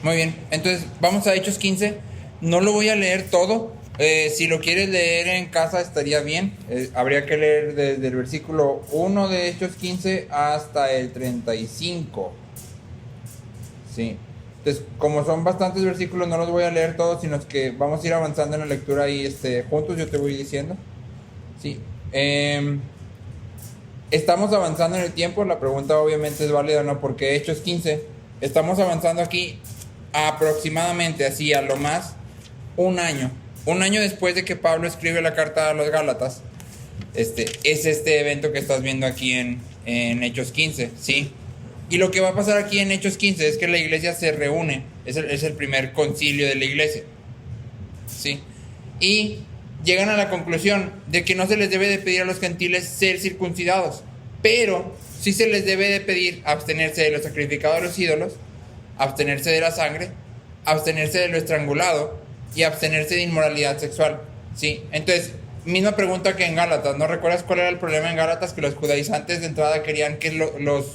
Muy bien, entonces vamos a Hechos 15. No lo voy a leer todo. Si lo quieres leer en casa estaría bien. Habría que leer desde el versículo 1 de Hechos 15 hasta el 35. Sí. Entonces, como son bastantes versículos, no los voy a leer todos, sino que vamos a ir avanzando en la lectura ahí juntos, yo te voy diciendo. Sí. Estamos avanzando en el tiempo. La pregunta obviamente es válida o no, porque Hechos 15, estamos avanzando aquí aproximadamente, así a lo más, un año. Un año después de que Pablo escribe la carta a los Gálatas, es este evento que estás viendo aquí en Hechos 15, ¿sí? Y lo que va a pasar aquí en Hechos 15 es que la iglesia se reúne, es el primer concilio de la iglesia, ¿sí? Y llegan a la conclusión de que no se les debe de pedir a los gentiles ser circuncidados, pero sí se les debe de pedir abstenerse de lo sacrificado a los ídolos, abstenerse de la sangre, abstenerse de lo estrangulado y abstenerse de inmoralidad sexual, ¿sí? Entonces, misma pregunta que en Gálatas. ¿No recuerdas cuál era el problema en Gálatas? Que los judaizantes de entrada querían que los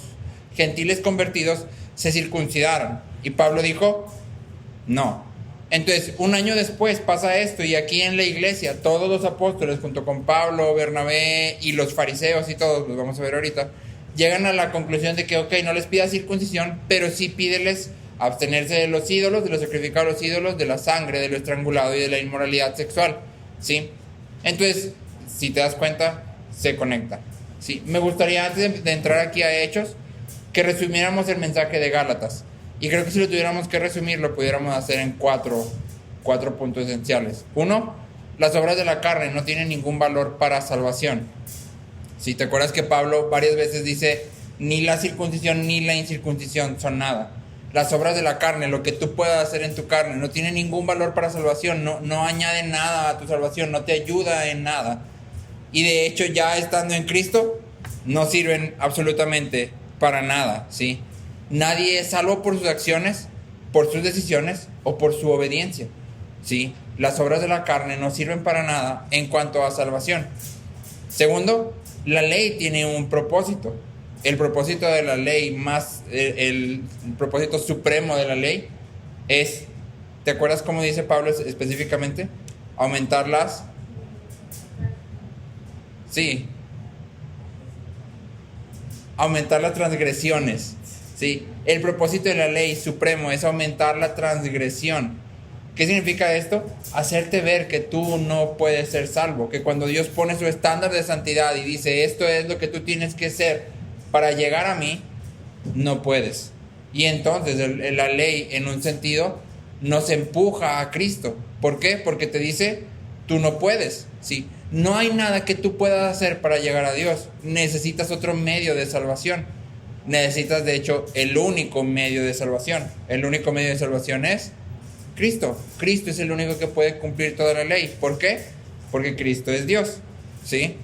gentiles convertidos se circuncidaran. Y Pablo dijo, no. Entonces, un año después pasa esto, y aquí en la iglesia, todos los apóstoles, junto con Pablo, Bernabé y los fariseos y todos, los vamos a ver ahorita, llegan a la conclusión de que, ok, no les pidas circuncisión, pero sí pídeles abstenerse de los ídolos, de los sacrificados a los ídolos, de la sangre, de lo estrangulado y de la inmoralidad sexual, ¿sí? Entonces, si te das cuenta, se conecta, ¿sí? Me gustaría, antes de entrar aquí a Hechos, que resumiéramos el mensaje de Gálatas. Y creo que si lo tuviéramos que resumir, lo pudiéramos hacer en cuatro puntos esenciales. Uno, las obras de la carne no tienen ningún valor para salvación. Si te acuerdas que Pablo varias veces dice, ni la circuncisión ni la incircuncisión son nada. Las obras de la carne, lo que tú puedas hacer en tu carne, no tiene ningún valor para salvación, no añade nada a tu salvación, no te ayuda en nada. Y de hecho, ya estando en Cristo, no sirven absolutamente para nada, ¿sí? Nadie es salvo por sus acciones, por sus decisiones o por su obediencia, ¿sí? Las obras de la carne no sirven para nada en cuanto a salvación. Segundo, la ley tiene un propósito. El propósito de la ley, el propósito supremo de la ley es, ¿te acuerdas cómo dice Pablo específicamente? Aumentarlas. Sí. Aumentar las transgresiones, ¿sí? El propósito de la ley supremo es aumentar la transgresión. ¿Qué significa esto? Hacerte ver que tú no puedes ser salvo, que cuando Dios pone su estándar de santidad y dice, esto es lo que tú tienes que ser para llegar a mí, no puedes. Y entonces la ley, en un sentido, nos empuja a Cristo. ¿Por qué? Porque te dice, tú no puedes, ¿sí? No hay nada que tú puedas hacer para llegar a Dios. Necesitas otro medio de salvación. Necesitas, de hecho, el único medio de salvación. El único medio de salvación es Cristo. Cristo es el único que puede cumplir toda la ley. ¿Por qué? Porque Cristo es Dios, ¿sí?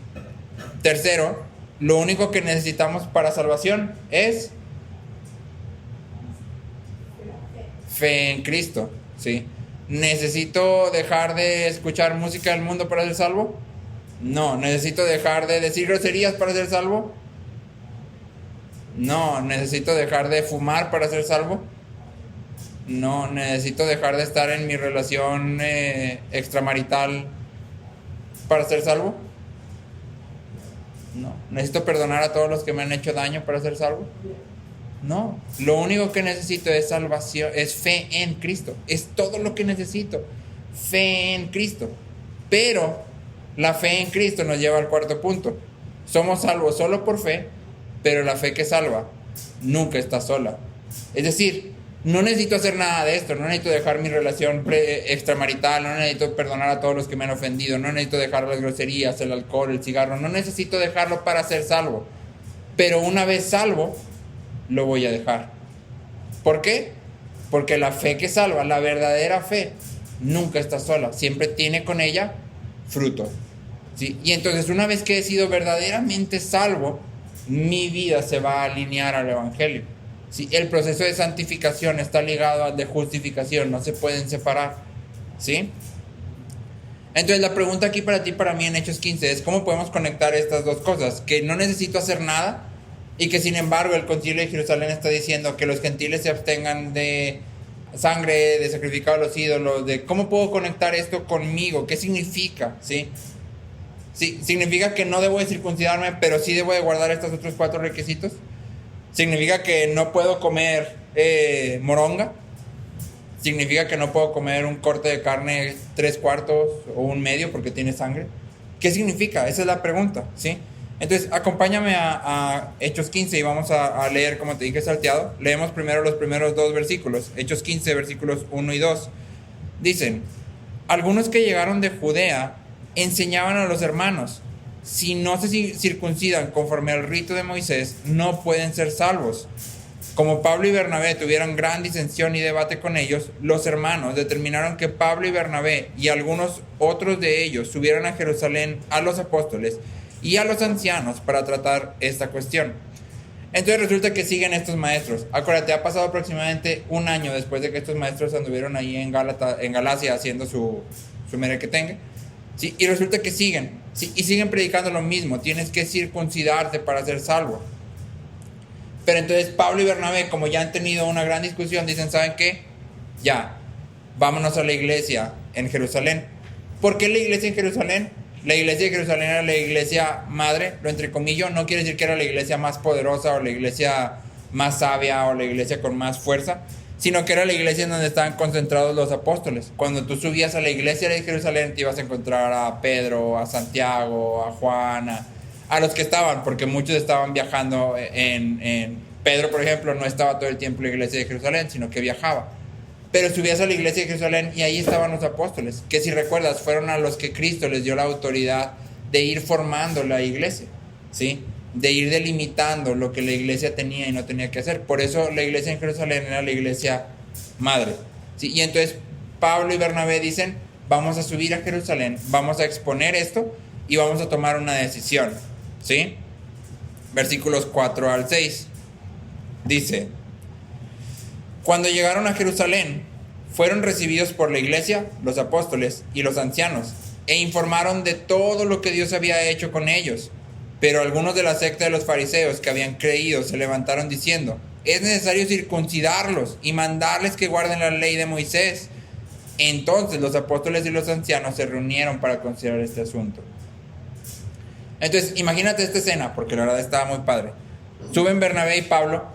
Tercero, lo único que necesitamos para salvación es fe en Cristo, ¿sí? ¿Necesito dejar de escuchar música del mundo para ser salvo? No. ¿Necesito dejar de decir groserías para ser salvo? No. ¿Necesito dejar de fumar para ser salvo? No. ¿Necesito dejar de estar en mi relación extramarital para ser salvo? No. ¿Necesito perdonar a todos los que me han hecho daño para ser salvo? No. Lo único que necesito es salvación, es fe en Cristo. Es todo lo que necesito. Fe en Cristo. Pero la fe en Cristo nos lleva al cuarto punto. Somos salvos solo por fe, pero la fe que salva nunca está sola. Es decir, no necesito hacer nada de esto, no necesito dejar mi relación extramarital, no necesito perdonar a todos los que me han ofendido, no necesito dejar las groserías, el alcohol, el cigarro, no necesito dejarlo para ser salvo. Pero una vez salvo, lo voy a dejar. ¿Por qué? Porque la fe que salva, la verdadera fe, nunca está sola, siempre tiene con ella fruto, ¿sí? Y entonces, una vez que he sido verdaderamente salvo, mi vida se va a alinear al Evangelio, ¿sí? El proceso de santificación está ligado al de justificación, no se pueden separar, ¿sí? Entonces, la pregunta aquí para ti, para mí en Hechos 15 es ¿cómo podemos conectar estas dos cosas? Que no necesito hacer nada y que sin embargo el Concilio de Jerusalén está diciendo que los gentiles se abstengan de sangre, de sacrificar a los ídolos, de cómo puedo conectar esto conmigo, qué significa, ¿sí? Sí, significa que no debo de circuncidarme, pero sí debo de guardar estos otros 4 requisitos. Significa que no puedo comer moronga. Significa que no puedo comer un corte de carne 3/4 o 1/2 porque tiene sangre. ¿Qué significa? Esa es la pregunta, ¿sí? Entonces, acompáñame a Hechos 15 y vamos a leer, como te dije, salteado. Leemos primero los primeros 2 versículos. Hechos 15, versículos 1 y 2. Dicen: algunos que llegaron de Judea enseñaban a los hermanos: si no se circuncidan conforme al rito de Moisés, no pueden ser salvos. Como Pablo y Bernabé tuvieron gran disensión y debate con ellos, los hermanos determinaron que Pablo y Bernabé y algunos otros de ellos subieran a Jerusalén a los apóstoles y a los ancianos para tratar esta cuestión. Entonces resulta que siguen estos maestros. Acuérdate, ha pasado aproximadamente un año después de que estos maestros anduvieron ahí en Galacia haciendo su merequetengue. ¿Sí? Y resulta que siguen, ¿sí? Y siguen predicando lo mismo: tienes que circuncidarte para ser salvo. Pero entonces Pablo y Bernabé, como ya han tenido una gran discusión, dicen: ¿saben qué? Ya, vámonos a la iglesia en Jerusalén. ¿Por qué la iglesia en Jerusalén? La iglesia de Jerusalén era la iglesia madre, lo entrecomillo. No quiere decir que era la iglesia más poderosa o la iglesia más sabia o la iglesia con más fuerza, sino que era la iglesia en donde estaban concentrados los apóstoles. Cuando tú subías a la iglesia de Jerusalén, te ibas a encontrar a Pedro, a Santiago, a Juan, a los que estaban, porque muchos estaban viajando en Pedro, por ejemplo, no estaba todo el tiempo en la iglesia de Jerusalén, sino que viajaba. Pero subías a la iglesia de Jerusalén y ahí estaban los apóstoles, que si recuerdas, fueron a los que Cristo les dio la autoridad de ir formando la iglesia, ¿sí? De ir delimitando lo que la iglesia tenía y no tenía que hacer. Por eso la iglesia en Jerusalén era la iglesia madre, ¿sí? Y entonces Pablo y Bernabé dicen: vamos a subir a Jerusalén, vamos a exponer esto y vamos a tomar una decisión, ¿sí? Versículos 4 al 6. Dice: cuando llegaron a Jerusalén, fueron recibidos por la iglesia, los apóstoles y los ancianos, e informaron de todo lo que Dios había hecho con ellos. Pero algunos de la secta de los fariseos que habían creído se levantaron diciendo: es necesario circuncidarlos y mandarles que guarden la ley de Moisés. Entonces los apóstoles y los ancianos se reunieron para considerar este asunto. Entonces imagínate esta escena, porque la verdad estaba muy padre. Suben Bernabé y Pablo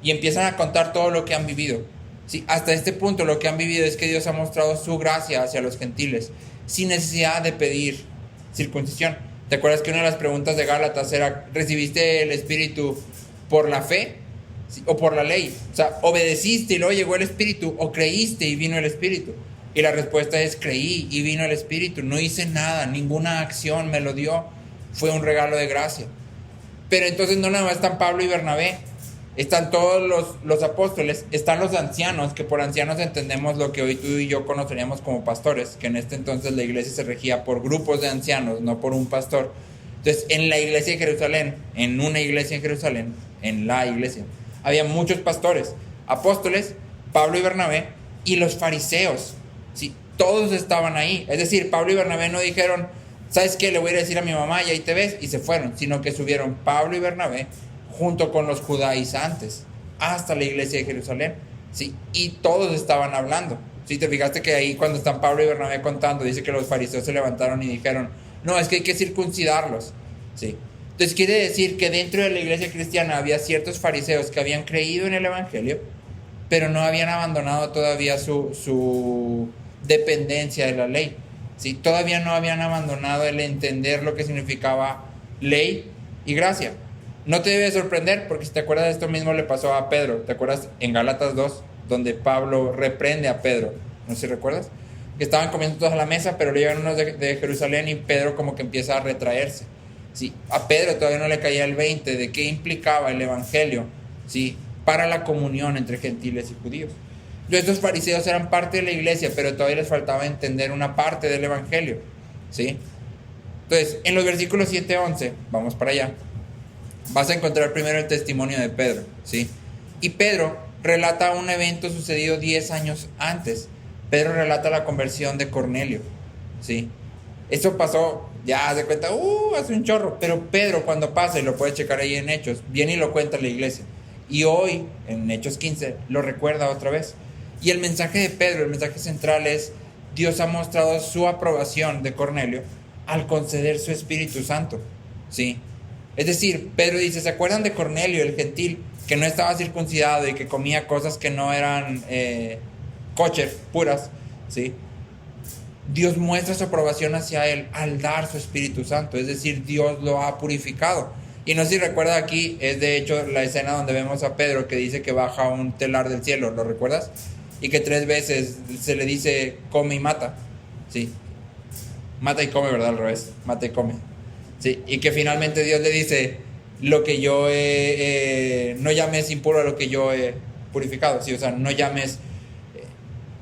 y empiezan a contar todo lo que han vivido, ¿sí? Hasta este punto lo que han vivido es que Dios ha mostrado su gracia hacia los gentiles sin necesidad de pedir circuncisión. ¿Te acuerdas que una de las preguntas de Gálatas era: ¿recibiste el Espíritu por la fe, ¿sí? o por la ley? O sea, ¿obedeciste y luego llegó el Espíritu, o creíste y vino el Espíritu? Y la respuesta es: creí y vino el Espíritu. No hice nada, ninguna acción me lo dio, fue un regalo de gracia. Pero entonces no nada más están Pablo y Bernabé, están todos los apóstoles, están los ancianos, que por ancianos entendemos lo que hoy tú y yo conoceríamos como pastores, que en este entonces la iglesia se regía por grupos de ancianos, no por un pastor. Entonces en la iglesia de Jerusalén, en una iglesia en Jerusalén, en la iglesia, había muchos pastores, apóstoles, Pablo y Bernabé, y los fariseos, ¿sí? Todos estaban ahí. Es decir, Pablo y Bernabé no dijeron: ¿sabes qué? Le voy a decir a mi mamá y ahí te ves, y se fueron, sino que subieron Pablo y Bernabé junto con los judaizantes hasta la iglesia de Jerusalén, ¿sí? Y todos estaban hablando, ¿sí? Te fijaste que ahí cuando están Pablo y Bernabé contando, dice que los fariseos se levantaron y dijeron: no, es que hay que circuncidarlos, ¿sí? Entonces quiere decir que dentro de la iglesia cristiana había ciertos fariseos que habían creído en el evangelio, pero no habían abandonado todavía su dependencia de la ley, ¿sí? Todavía no habían abandonado el entender lo que significaba ley y gracia. No te debe sorprender, porque si te acuerdas, esto mismo le pasó a Pedro. ¿Te acuerdas en Gálatas 2, donde Pablo reprende a Pedro? No sé si recuerdas. Que estaban comiendo todos a la mesa, pero le llegan unos de Jerusalén y Pedro como que empieza a retraerse, ¿sí? A Pedro todavía no le caía el 20 de qué implicaba el evangelio, ¿sí? Para la comunión entre gentiles y judíos. Estos fariseos eran parte de la iglesia, pero todavía les faltaba entender una parte del evangelio, ¿sí? Entonces, en los versículos 7-11, vamos para allá, vas a encontrar primero el testimonio de Pedro, ¿sí? Y Pedro relata un evento sucedido 10 años antes. Pedro relata la conversión de Cornelio, ¿sí? Esto pasó, ya se cuenta, hace un chorro. Pero Pedro, cuando pasa, y lo puedes checar ahí en Hechos, viene y lo cuenta en la iglesia. Y hoy, en Hechos 15, lo recuerda otra vez. Y el mensaje de Pedro, el mensaje central es: Dios ha mostrado su aprobación de Cornelio al conceder su Espíritu Santo, ¿sí? Es decir, Pedro dice: ¿se acuerdan de Cornelio, el gentil, que no estaba circuncidado y que comía cosas que no eran kosher, puras, ¿sí? Dios muestra su aprobación hacia él al dar su Espíritu Santo, es decir, Dios lo ha purificado. Y no sé si recuerda, aquí es de hecho la escena donde vemos a Pedro que dice que baja un telar del cielo, ¿lo recuerdas? Y que 3 veces se le dice come y mata, ¿sí? Mata y come, ¿verdad? Al revés, mata y come, ¿sí? Y que finalmente Dios le dice: lo que yo no llames impuro a lo que yo he purificado, ¿sí? O sea, no llames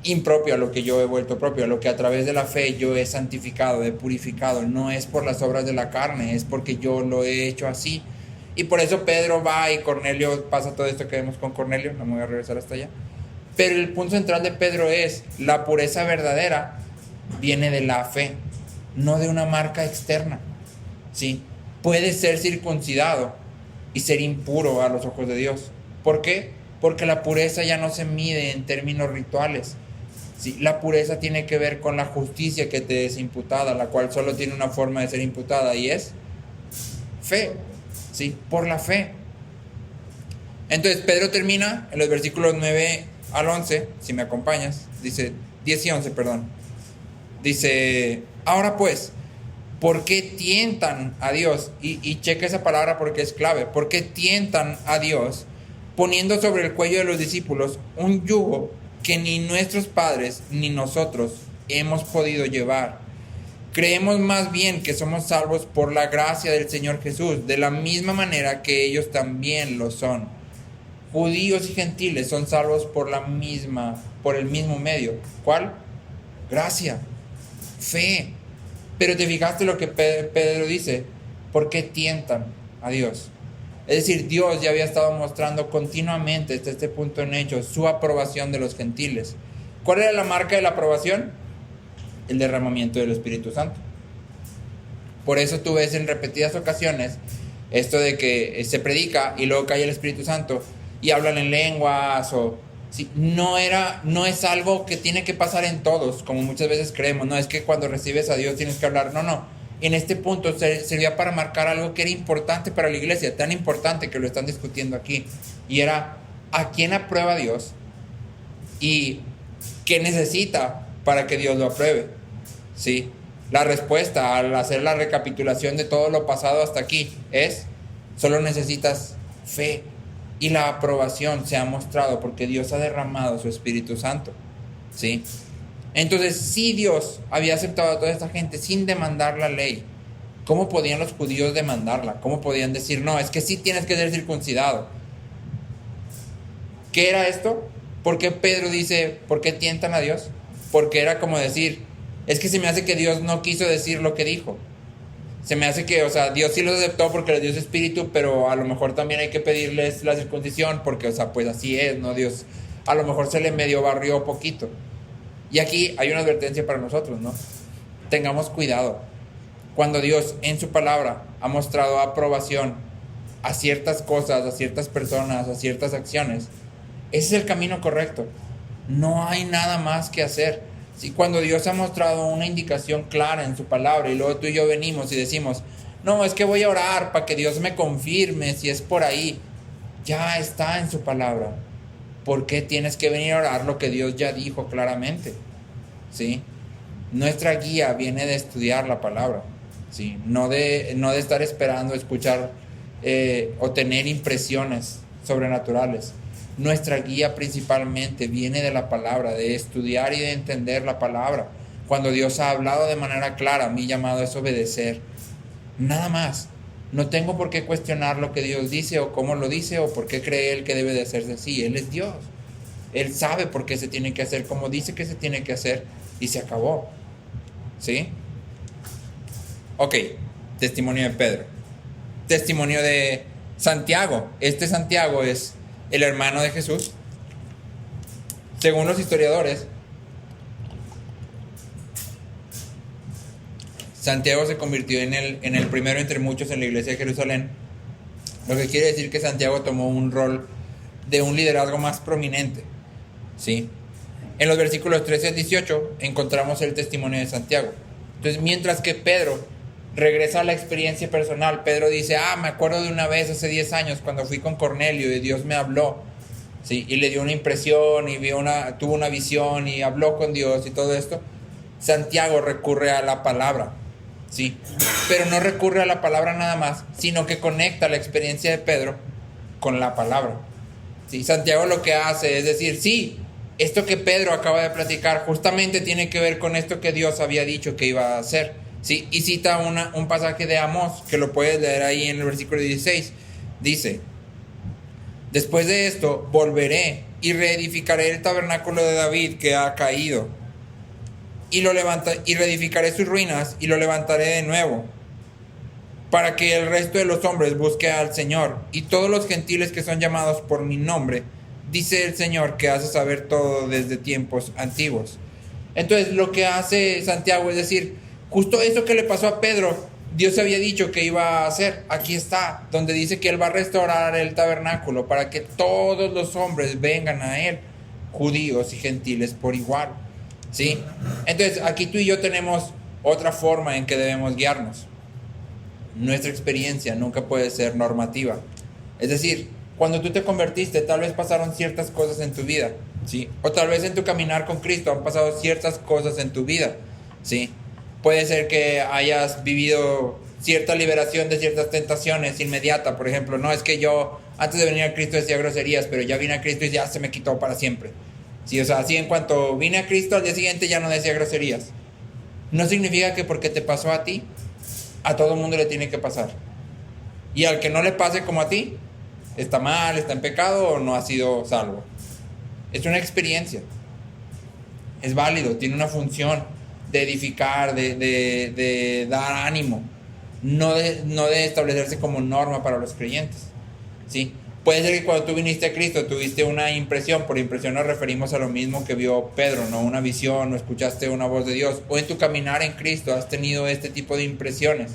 impropio a lo que yo he vuelto propio, a lo que a través de la fe yo he santificado, he purificado. No es por las obras de la carne, es porque yo lo he hecho así. Y por eso Pedro va y Cornelio pasa todo esto que vemos con Cornelio. No me voy a regresar hasta allá. Pero el punto central de Pedro es: la pureza verdadera viene de la fe, no de una marca externa, ¿sí? Puede ser circuncidado y ser impuro a los ojos de Dios. ¿Por qué? Porque la pureza ya no se mide en términos rituales, ¿sí? La pureza tiene que ver con la justicia que te es imputada, la cual solo tiene una forma de ser imputada, y es fe, ¿sí? Por la fe. Entonces Pedro termina en los versículos 9 al 11, si me acompañas, dice 10 y 11, perdón. Dice: ahora pues, ¿por qué tientan a Dios? Y checa esa palabra porque es clave. ¿Por qué tientan a Dios poniendo sobre el cuello de los discípulos un yugo que ni nuestros padres ni nosotros hemos podido llevar? Creemos más bien que somos salvos por la gracia del Señor Jesús, de la misma manera que ellos también lo son. Judíos y gentiles son salvos por el mismo medio. ¿Cuál? Gracia, fe. Pero te fijaste lo que Pedro dice: ¿por qué tientan a Dios? Es decir, Dios ya había estado mostrando continuamente hasta este punto en Hechos su aprobación de los gentiles. ¿Cuál era la marca de la aprobación? El derramamiento del Espíritu Santo. Por eso tú ves en repetidas ocasiones esto de que se predica y luego cae el Espíritu Santo y hablan en lenguas o... ¿sí? No es algo que tiene que pasar en todos, como muchas veces creemos. No es que cuando recibes a Dios tienes que hablar. No. En este punto servía para marcar algo que era importante para la iglesia, tan importante que lo están discutiendo aquí. Y era: ¿a quién aprueba Dios? ¿Y qué necesita para que Dios lo apruebe? ¿Sí? La respuesta al hacer la recapitulación de todo lo pasado hasta aquí es: solo necesitas fe. Y la aprobación se ha mostrado porque Dios ha derramado su Espíritu Santo, ¿sí? Entonces, si Dios había aceptado a toda esta gente sin demandar la ley, ¿cómo podían los judíos demandarla? ¿Cómo podían decir: no, es que sí tienes que ser circuncidado? ¿Qué era esto? ¿Por qué Pedro dice: ¿por qué tientan a Dios? Porque era como decir: es que se me hace que Dios no quiso decir lo que dijo. Se me hace que, o sea, Dios sí los aceptó porque les dio su espíritu, pero a lo mejor también hay que pedirles la circuncisión porque, o sea, pues así es, ¿no? Dios a lo mejor se le medio barrió poquito. Y aquí hay una advertencia para nosotros, ¿no? Tengamos cuidado. Cuando Dios en su palabra ha mostrado aprobación a ciertas cosas, a ciertas personas, a ciertas acciones, ese es el camino correcto. No hay nada más que hacer. Si cuando Dios ha mostrado una indicación clara en su palabra y luego tú y yo venimos y decimos: no, es que voy a orar para que Dios me confirme si es por ahí. Ya está en su palabra. ¿Por qué tienes que venir a orar lo que Dios ya dijo claramente? ¿Sí? Nuestra guía viene de estudiar la palabra, ¿sí? No de estar esperando escuchar o tener impresiones sobrenaturales. Nuestra guía principalmente viene de la palabra, de estudiar y de entender la palabra. Cuando Dios ha hablado de manera clara, mi llamado es obedecer. Nada más. No tengo por qué cuestionar lo que Dios dice o cómo lo dice o por qué cree Él que debe de hacerse así. Él es Dios. Él sabe por qué se tiene que hacer como dice que se tiene que hacer y se acabó. ¿Sí? Ok, testimonio de Pedro. Testimonio de Santiago. Este Santiago es el hermano de Jesús. Según los historiadores, Santiago se convirtió en el primero entre muchos en la iglesia de Jerusalén, lo que quiere decir que Santiago tomó un rol de un liderazgo más prominente, ¿sí? En los versículos 13 al 18 encontramos el testimonio de Santiago. Entonces, mientras que Pedro regresa a la experiencia personal, Pedro dice, me acuerdo de una vez hace 10 años cuando fui con Cornelio y Dios me habló, ¿sí? Y le dio una impresión y tuvo una visión y habló con Dios y todo esto. Santiago recurre a la palabra, ¿sí? Pero no recurre a la palabra nada más, sino que conecta la experiencia de Pedro con la palabra, ¿sí? Santiago lo que hace es decir, sí, esto que Pedro acaba de platicar justamente tiene que ver con esto que Dios había dicho que iba a hacer, ¿sí? Y cita un pasaje de Amós, que lo puedes leer ahí en el versículo 16. Dice, después de esto volveré y reedificaré el tabernáculo de David que ha caído, y reedificaré sus ruinas y lo levantaré de nuevo, para que el resto de los hombres busque al Señor, y todos los gentiles que son llamados por mi nombre, dice el Señor, que hace saber todo desde tiempos antiguos. Entonces lo que hace Santiago es decir, justo eso que le pasó a Pedro, Dios había dicho que iba a hacer. Aquí está, donde dice que Él va a restaurar el tabernáculo para que todos los hombres vengan a Él, judíos y gentiles por igual, ¿sí? Entonces aquí tú y yo tenemos otra forma en que debemos guiarnos. Nuestra experiencia nunca puede ser normativa. Es decir, cuando tú te convertiste, tal vez pasaron ciertas cosas en tu vida, ¿sí? O tal vez en tu caminar con Cristo han pasado ciertas cosas en tu vida, ¿sí? Puede ser que hayas vivido cierta liberación de ciertas tentaciones inmediata. Por ejemplo, no es que yo antes de venir a Cristo decía groserías, pero ya vine a Cristo y ya se me quitó para siempre, ¿sí? O sea, así en cuanto vine a Cristo, al día siguiente ya no decía groserías. No significa que porque te pasó a ti, a todo mundo le tiene que pasar. Y al que no le pase como a ti, está mal, está en pecado o no ha sido salvo. Es una experiencia. Es válido, tiene una función de edificar, de dar ánimo, no de establecerse como norma para los creyentes, ¿sí? Puede ser que cuando tú viniste a Cristo tuviste una impresión. Por impresión nos referimos a lo mismo que vio Pedro, no una visión, o escuchaste una voz de Dios, o en tu caminar en Cristo has tenido este tipo de impresiones,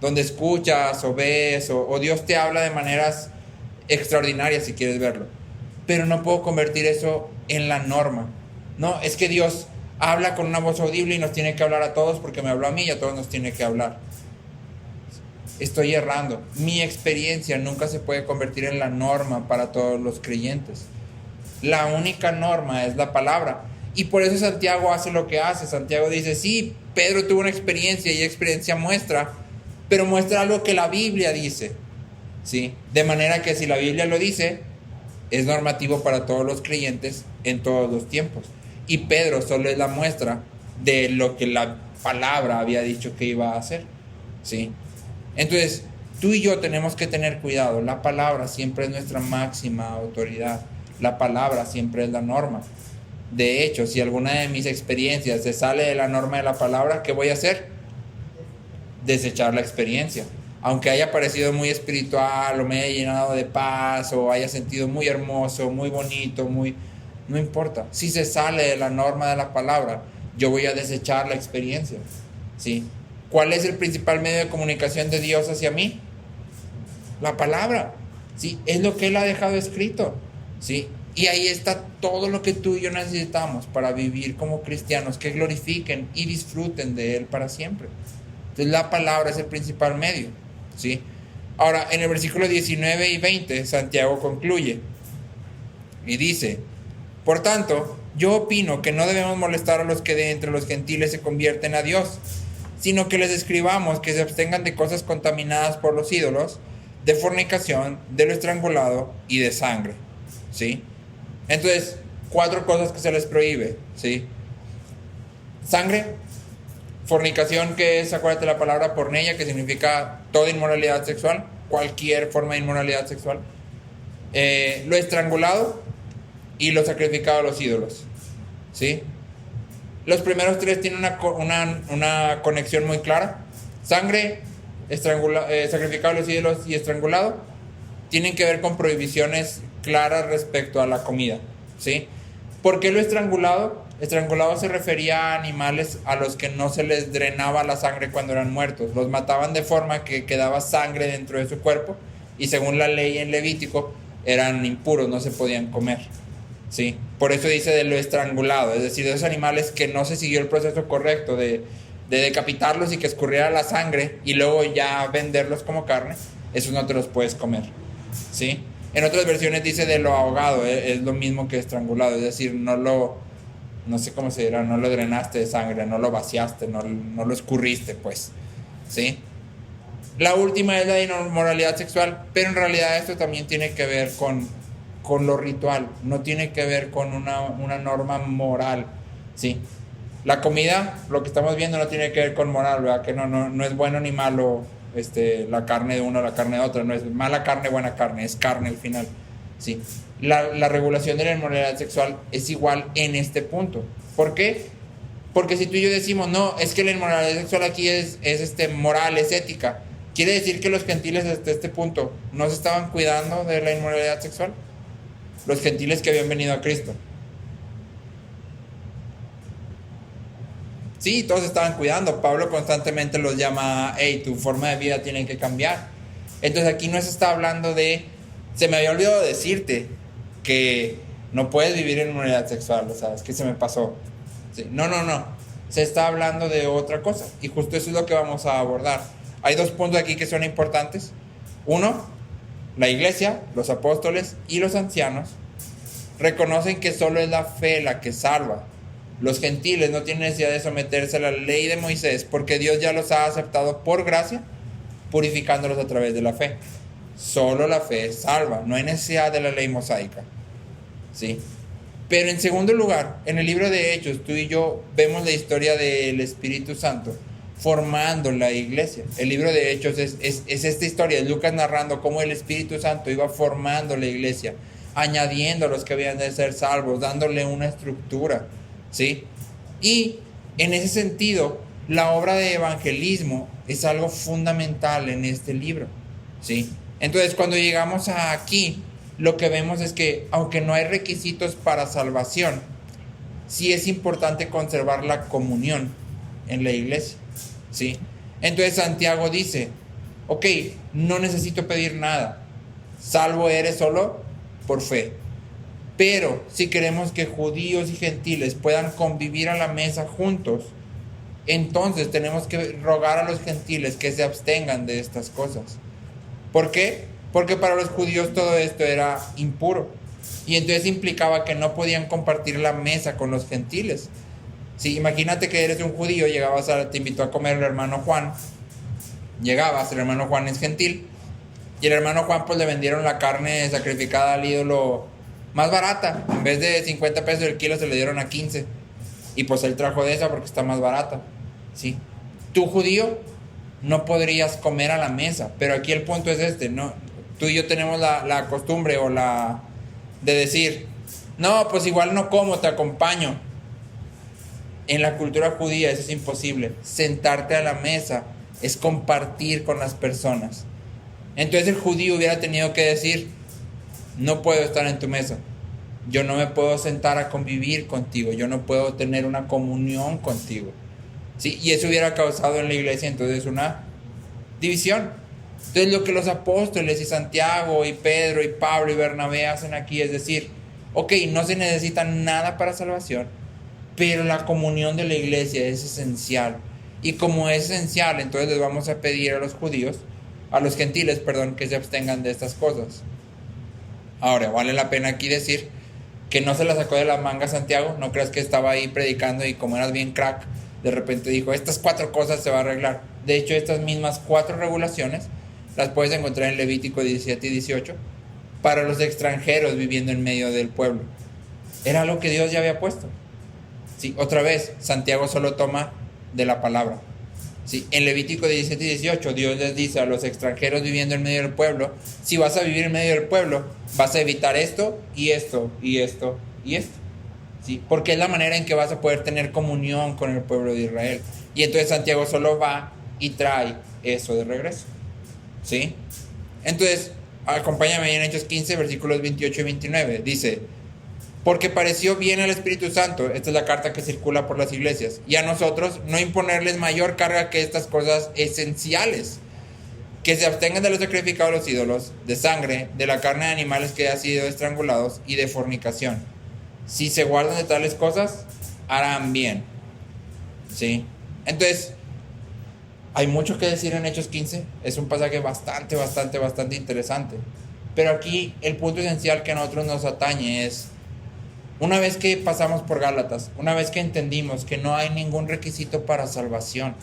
donde escuchas o ves, o Dios te habla de maneras extraordinarias si quieres verlo. Pero no puedo convertir eso en la norma. No, es que Dios habla con una voz audible y nos tiene que hablar a todos porque me habló a mí y a todos nos tiene que hablar. Estoy errando. Mi experiencia nunca se puede convertir en la norma para todos los creyentes. La única norma es la palabra. Y por eso Santiago hace lo que hace. Santiago dice, sí, Pedro tuvo una experiencia y experiencia muestra, pero muestra algo que la Biblia dice, ¿sí? De manera que si la Biblia lo dice, es normativo para todos los creyentes en todos los tiempos. Y Pedro solo es la muestra de lo que la palabra había dicho que iba a hacer, ¿sí? Entonces, tú y yo tenemos que tener cuidado. La palabra siempre es nuestra máxima autoridad. La palabra siempre es la norma. De hecho, si alguna de mis experiencias se sale de la norma de la palabra, ¿qué voy a hacer? Desechar la experiencia. Aunque haya parecido muy espiritual, o me haya llenado de paz, o haya sentido muy hermoso, muy bonito, no importa. Si se sale de la norma de la palabra, yo voy a desechar la experiencia, ¿sí? ¿Cuál es el principal medio de comunicación de Dios hacia mí? La palabra, ¿sí? Es lo que Él ha dejado escrito, ¿sí? Y ahí está todo lo que tú y yo necesitamos para vivir como cristianos que glorifiquen y disfruten de Él para siempre. Entonces la palabra es el principal medio, ¿sí? Ahora, en el versículo 19 y 20, Santiago concluye y dice, por tanto, yo opino que no debemos molestar a los que de entre los gentiles se convierten a Dios, sino que les escribamos que se abstengan de cosas contaminadas por los ídolos, de fornicación, de lo estrangulado y de sangre, ¿sí? Entonces, 4 cosas que se les prohíbe, ¿sí? Sangre, fornicación, que es, acuérdate la palabra porneia, que significa toda inmoralidad sexual, cualquier forma de inmoralidad sexual, lo estrangulado y lo sacrificado a los ídolos, ¿sí? Los primeros 3 tienen una conexión muy clara. Sangre, sacrificado a los ídolos y estrangulado tienen que ver con prohibiciones claras respecto a la comida, ¿sí? ¿Por qué lo estrangulado? Estrangulado se refería a animales a los que no se les drenaba la sangre cuando eran muertos. Los mataban de forma que quedaba sangre dentro de su cuerpo y según la ley en Levítico eran impuros, no se podían comer, ¿sí? Por eso dice de lo estrangulado, es decir, de esos animales que no se siguió el proceso correcto de decapitarlos y que escurriera la sangre y luego ya venderlos como carne, esos no te los puedes comer, ¿sí? En otras versiones dice de lo ahogado, es lo mismo que estrangulado, es decir, no sé cómo se dirá, no lo drenaste de sangre, no lo vaciaste, no lo escurriste, pues, ¿sí? La última es la inmoralidad sexual, pero en realidad esto también tiene que ver con lo ritual, no tiene que ver con una norma moral, ¿sí? La comida, lo que estamos viendo, no tiene que ver con moral, ¿verdad? Que no es bueno ni malo la carne de uno o la carne de otro, no es mala carne, buena carne, es carne al final, ¿sí? La regulación de la inmoralidad sexual es igual en este punto. ¿Por qué? Porque si tú y yo decimos, no, es que la inmoralidad sexual aquí es moral, es ética, quiere decir que los gentiles hasta este punto no se estaban cuidando de la inmoralidad sexual. Los gentiles que habían venido a Cristo. Sí, todos estaban cuidando. Pablo constantemente los llama, hey, tu forma de vida tiene que cambiar. Entonces aquí no se está hablando de, se me había olvidado decirte que no puedes vivir en inmoralidad sexual, o sea, es que se me pasó. Sí, no. Se está hablando de otra cosa y justo eso es lo que vamos a abordar. Hay dos puntos aquí que son importantes. Uno, la iglesia, los apóstoles y los ancianos reconocen que solo es la fe la que salva. Los gentiles no tienen necesidad de someterse a la ley de Moisés porque Dios ya los ha aceptado por gracia, purificándolos a través de la fe. Solo la fe salva, no hay necesidad de la ley mosaica, ¿sí? Pero en segundo lugar, en el libro de Hechos, tú y yo vemos la historia del Espíritu Santo formando la iglesia. El libro de Hechos es esta historia, es Lucas narrando cómo el Espíritu Santo iba formando la iglesia, añadiendo a los que habían de ser salvos, dándole una estructura, ¿sí? Y en ese sentido, la obra de evangelismo es algo fundamental en este libro, ¿sí? Entonces, cuando llegamos aquí, lo que vemos es que, aunque no hay requisitos para salvación, sí es importante conservar la comunión en la iglesia, ¿sí? Entonces Santiago dice, ok, no necesito pedir nada, salvo eres solo por fe. Pero si queremos que judíos y gentiles puedan convivir a la mesa juntos, entonces tenemos que rogar a los gentiles que se abstengan de estas cosas. ¿Por qué? Porque para los judíos todo esto era impuro. Y entonces implicaba que no podían compartir la mesa con los gentiles. Si imagínate que eres un judío, te invitó a comer el hermano Juan. Llegabas, el hermano Juan es gentil. Y el hermano Juan pues le vendieron la carne sacrificada al ídolo más barata. En vez de 50 pesos el kilo se le dieron a 15. Y pues él trajo de esa porque está más barata, ¿sí? Tú judío no podrías comer a la mesa. Pero aquí el punto es ¿no? Tú y yo tenemos la costumbre de decir, no, pues igual no como, te acompaño. En la cultura judía eso es imposible. Sentarte a la mesa es compartir con las personas. Entonces el judío hubiera tenido que decir, no puedo estar en tu mesa, yo no me puedo sentar a convivir contigo, yo no puedo tener una comunión contigo, ¿sí? Y eso hubiera causado en la iglesia entonces una división. Entonces lo que los apóstoles y Santiago y Pedro y Pablo y Bernabé hacen aquí es decir, ok, no se necesita nada para salvación, pero la comunión de la iglesia es esencial. Y como es esencial, entonces les vamos a pedir a los gentiles, que se abstengan de estas cosas. Ahora, vale la pena aquí decir que no se la sacó de la manga Santiago. No creas que estaba ahí predicando y como eras bien crack, de repente dijo, estas 4 cosas se va a arreglar. De hecho, estas mismas 4 regulaciones las puedes encontrar en Levítico 17 y 18 para los extranjeros viviendo en medio del pueblo. Era algo que Dios ya había puesto. Sí, otra vez, Santiago solo toma de la palabra. Sí, en Levítico 17 y 18 Dios les dice a los extranjeros viviendo en medio del pueblo, si vas a vivir en medio del pueblo, vas a evitar esto y esto y esto y esto, ¿sí? Porque es la manera en que vas a poder tener comunión con el pueblo de Israel. Y entonces Santiago solo va y trae eso de regreso, ¿sí? Entonces, acompáñame en Hechos 15, versículos 28 y 29. Dice, porque pareció bien al Espíritu Santo, esta es la carta que circula por las iglesias, y a nosotros no imponerles mayor carga que estas cosas esenciales, que se abstengan de los sacrificados a los ídolos, de sangre, de la carne de animales que ha sido estrangulados y de fornicación. si se guardan de tales cosas, harán bien. ¿Sí? Entonces, hay mucho que decir en Hechos 15. Es un pasaje bastante interesante. Pero aquí el punto esencial que a nosotros nos atañe es, una vez que pasamos por Gálatas, una vez que entendimos que no hay ningún requisito para salvación,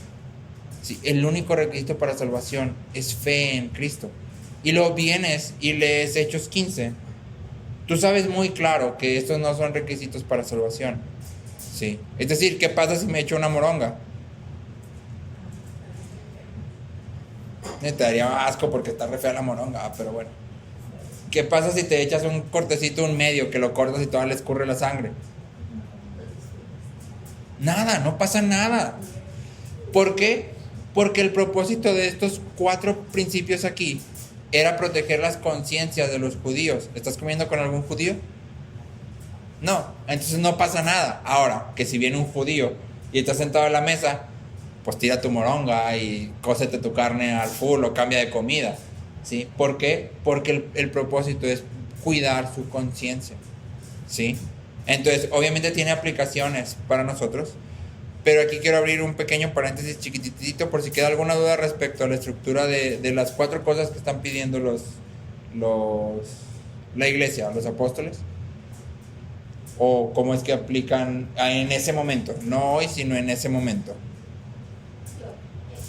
¿sí? El único requisito para salvación es fe en Cristo. Y luego vienes y lees Hechos 15. Tú sabes muy claro que estos no son requisitos para salvación. ¿Sí? Es decir, ¿qué pasa si me echo una moronga? Te daría asco porque está re fea la moronga, pero bueno. ¿Qué pasa si te echas un cortecito, un medio, que lo cortas y todavía le escurre la sangre? Nada, no pasa nada. ¿Por qué? Porque el propósito de estos 4 principios aquí era proteger las conciencias de los judíos. ¿Estás comiendo con algún judío? No, entonces no pasa nada. Ahora, que si viene un judío y estás sentado en la mesa, pues tira tu moronga y cócete tu carne al full o cambia de comida. ¿Sí? ¿Por qué? Porque el propósito es cuidar su conciencia. ¿Sí? Entonces, obviamente tiene aplicaciones para nosotros, pero aquí quiero abrir un pequeño paréntesis chiquitito por si queda alguna duda respecto a la estructura de las 4 cosas que están pidiendo la iglesia, los apóstoles, o cómo es que aplican en ese momento, no hoy, sino en ese momento.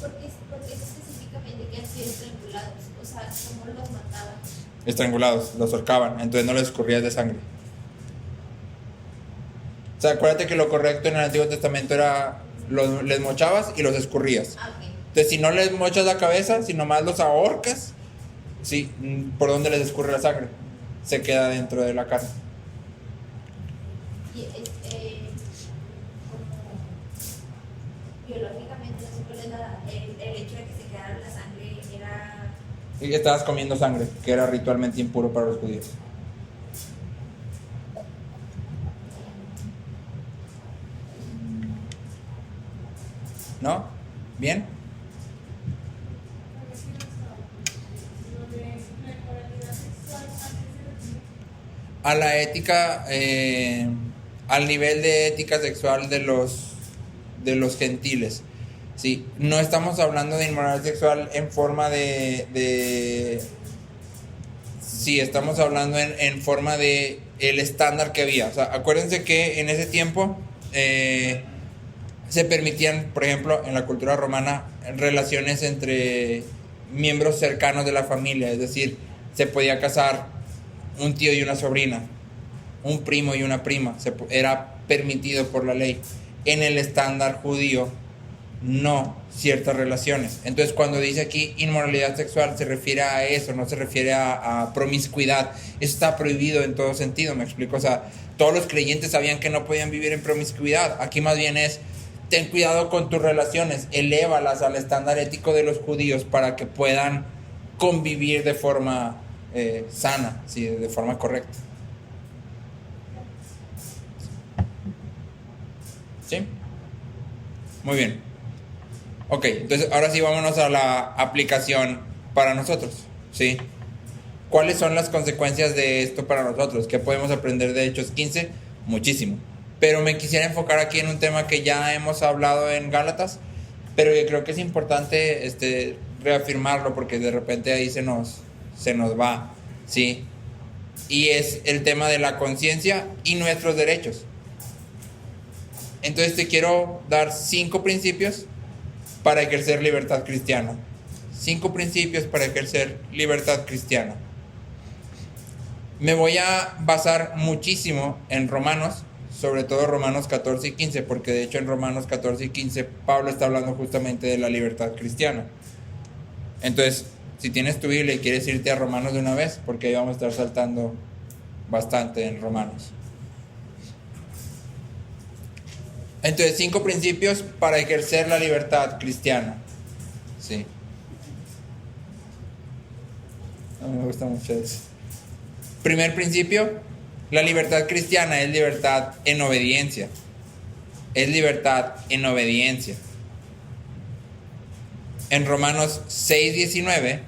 Porque específicamente que han sido estrangulados, o sea, ¿cómo los mataban? Estrangulados, los ahorcaban, entonces no les escurría de sangre. O sea, acuérdate que lo correcto en el Antiguo Testamento era les mochabas y los escurrías. Okay. Entonces, si no les mochas la cabeza, si nomás los ahorcas, ¿sí? ¿Por dónde les escurre la sangre? Se queda dentro de la carne. Y como biológicamente, el hecho de que se quedara la sangre era... Y estabas comiendo sangre, que era ritualmente impuro para los judíos. ¿No? ¿Bien? A la ética, al nivel de ética sexual de los gentiles. Sí, no estamos hablando de inmoralidad sexual en forma sí, estamos hablando en forma de el estándar que había. O sea, acuérdense que en ese tiempo se permitían, por ejemplo, en la cultura romana, relaciones entre miembros cercanos de la familia. Es decir, se podía casar un tío y una sobrina, un primo y una prima. Era permitido por la ley. En el estándar judío, no ciertas relaciones. Entonces, cuando dice aquí inmoralidad sexual, se refiere a eso, no se refiere a promiscuidad. Eso está prohibido en todo sentido, me explico. O sea, todos los creyentes sabían que no podían vivir en promiscuidad. Aquí más bien es, ten cuidado con tus relaciones, elévalas al estándar ético de los judíos para que puedan convivir de forma sana, ¿sí? De forma correcta. ¿Sí? Muy bien. Ok, entonces ahora sí vámonos a la aplicación para nosotros, ¿sí? ¿Cuáles son las consecuencias de esto para nosotros? ¿Qué podemos aprender de Hechos 15? Muchísimo. Pero me quisiera enfocar aquí en un tema que ya hemos hablado en Gálatas, pero yo creo que es importante reafirmarlo porque de repente ahí se nos va, ¿sí? Y es el tema de la conciencia y nuestros derechos. Entonces te quiero dar 5 principios para ejercer libertad cristiana. 5 principios para ejercer libertad cristiana. Me voy a basar muchísimo en Romanos, sobre todo Romanos 14 y 15, porque de hecho en Romanos 14 y 15 Pablo está hablando justamente de la libertad cristiana. Entonces, si tienes tu Biblia y quieres irte a Romanos de una vez, porque ahí vamos a estar saltando bastante en Romanos. Entonces, 5 principios para ejercer la libertad cristiana. Sí. No me gusta mucho eso. Primer principio, la libertad cristiana es libertad en obediencia. Es libertad en obediencia. En Romanos 6:19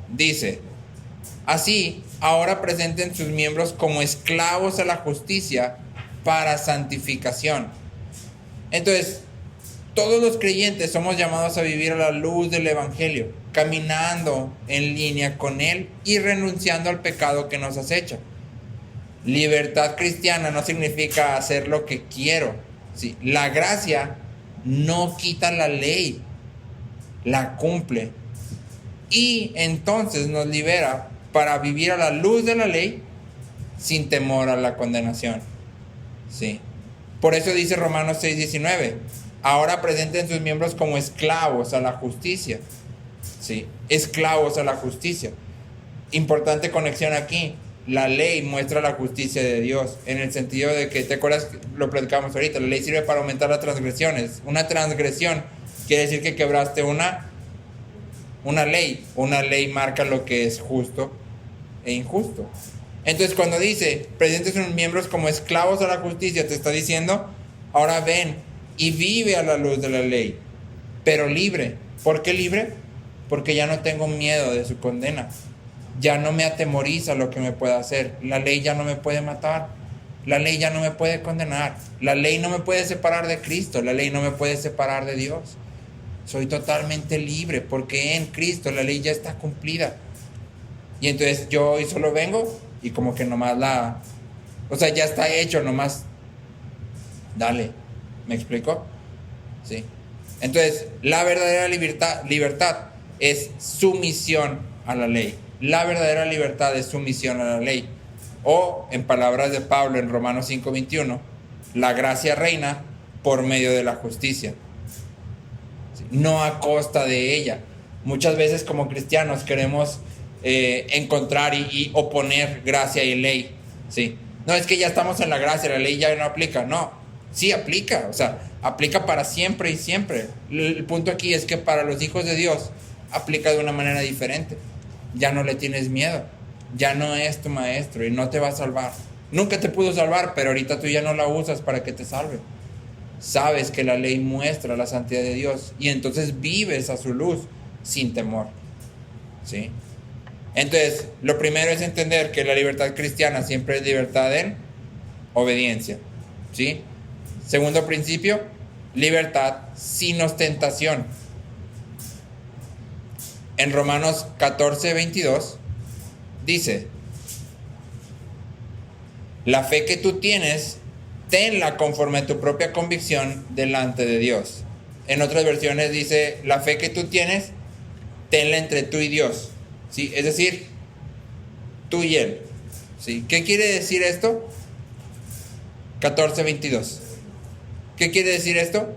dice: Así, ahora presenten sus miembros como esclavos a la justicia para santificación. Entonces, todos los creyentes somos llamados a vivir a la luz del Evangelio, caminando en línea con Él y renunciando al pecado que nos acecha. Libertad cristiana no significa hacer lo que quiero. ¿Sí? La gracia no quita la ley, la cumple. Y entonces nos libera para vivir a la luz de la ley sin temor a la condenación. ¿Sí? Por eso dice Romanos 6:19, ahora presenten sus miembros como esclavos a la justicia. ¿Sí? Esclavos a la justicia. Importante conexión aquí. La ley muestra la justicia de Dios, en el sentido de que, ¿te acuerdas? Lo platicábamos ahorita, la ley sirve para aumentar las transgresiones. Una transgresión quiere decir que quebraste una ley. Una ley marca lo que es justo e injusto. Entonces, cuando dice, presenten sus miembros como esclavos a la justicia, te está diciendo, ahora ven y vive a la luz de la ley, pero libre. ¿Por qué libre? Porque ya no tengo miedo de su condena. Ya no me atemoriza lo que me pueda hacer. La ley ya no me puede matar. La ley ya no me puede condenar. La ley no me puede separar de Cristo. La ley no me puede separar de Dios. Soy totalmente libre porque en Cristo la ley ya está cumplida. Y entonces yo hoy solo vengo y como que nomás ya está hecho, nomás dale. ¿Me explico? Sí. Entonces, la verdadera libertad es sumisión a la ley. La verdadera libertad es sumisión a la ley. O, en palabras de Pablo en Romanos 5:21, la gracia reina por medio de la justicia. ¿Sí? No a costa de ella. Muchas veces como cristianos queremos encontrar y oponer gracia y ley. ¿Sí? No, es que ya estamos en la gracia, la ley ya no aplica. No, sí aplica. O sea, aplica para siempre y siempre. El punto aquí es que para los hijos de Dios aplica de una manera diferente. Ya no le tienes miedo, ya no es tu maestro y no te va a salvar. Nunca te pudo salvar, pero ahorita tú ya no la usas para que te salve. Sabes que la ley muestra la santidad de Dios y entonces vives a su luz sin temor. ¿Sí? Entonces, lo primero es entender que la libertad cristiana siempre es libertad en obediencia. ¿Sí? Segundo principio, libertad sin ostentación. En Romanos 14:22 dice, la fe que tú tienes, tenla conforme a tu propia convicción delante de Dios. En otras versiones dice, la fe que tú tienes, tenla entre tú y Dios. ¿Sí? Es decir, tú y Él. ¿Sí? ¿Qué quiere decir esto? 14:22. ¿Qué quiere decir esto?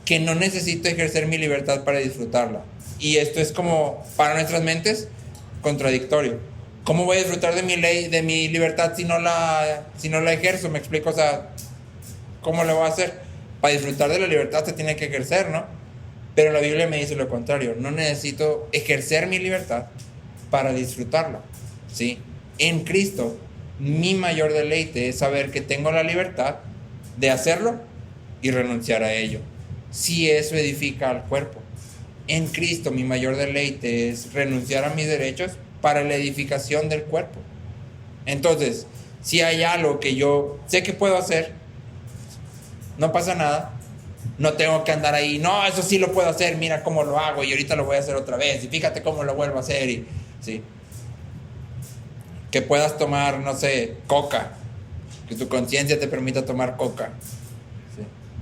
Que no necesito ejercer mi libertad para disfrutarla. Y esto es como, para nuestras mentes, contradictorio. ¿Cómo voy a disfrutar de mi ley, de mi libertad si no la ejerzo? ¿Me explico? O sea, ¿cómo lo voy a hacer? Para disfrutar de la libertad se tiene que ejercer, ¿no? Pero la Biblia me dice lo contrario. No necesito ejercer mi libertad para disfrutarla, ¿sí? En Cristo, mi mayor deleite es saber que tengo la libertad de hacerlo y renunciar a ello. Si eso edifica al cuerpo. En Cristo mi mayor deleite es renunciar a mis derechos para la edificación del cuerpo. Entonces, si hay algo que yo sé que puedo hacer, no pasa nada. No tengo que andar ahí, no, eso sí lo puedo hacer, mira cómo lo hago y ahorita lo voy a hacer otra vez y fíjate cómo lo vuelvo a hacer. Y, ¿sí? Que puedas tomar, no sé, coca, que tu conciencia te permita tomar coca.